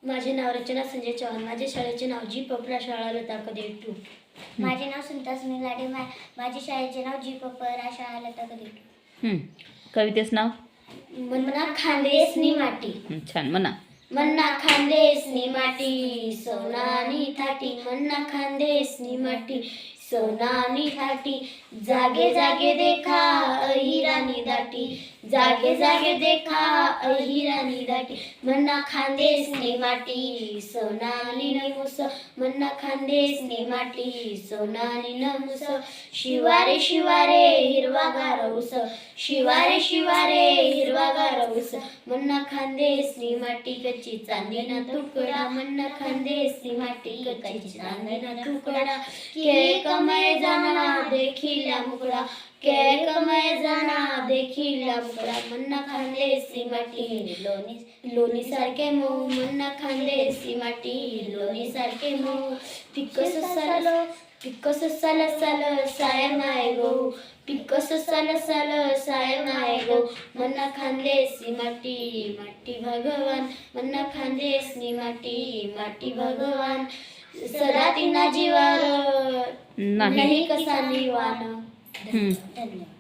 माझे नाव रचना संजय चव्हाण. माझ्या शाळेचे नाव जी पपरा शाळा लता कदे 2. माझे नाव सुनीता सुनील लाडे. माझ्या शाळेचे नाव जी पपरा शाळा लता कदे 2. कवितेचं नाव? मन्ना खांदेसनी माटी. छान म्हणा. मन्ना खांदेसनी माटी सोनानी थाटी. मन्ना खांदेसनी माटी सोनानी थाटी. जागे जागे देखा अहिरानी दाटी. जागे जागे देखा अहिरानी दाटी. मन्ना खांदेसनी माटी सोनानी नमुस. मन्ना खांदेसनी माटी सोनानी नमुस. शिवारे शिवारे हिरवागार ऊस. शिवारे शिवारे हिरवागार ऊस. मन्ना खांदेसनी माटी कच्ची चांदीना तुकडा. मन्ना खांदेसनी माटी कच्ची चांदीना तुकडा. के कमय जाना देखिला मुकडा. के कमय जाना देखिला मुकडा. मन्ना खांदेसनी माटी लोणी सारखे मऊ. मन्ना खांदेसनी माटी लोणी सारखे मऊ. पिकस साल साल साय माय गो. पिकस साल साल साय माय गो. मन्ना खांदेसनी माटी माटी भगवान. मन्ना खांदेसनी माटी माटी भगवान. सदा तिना जीवार नाही कसा निवान. धन्यवाद.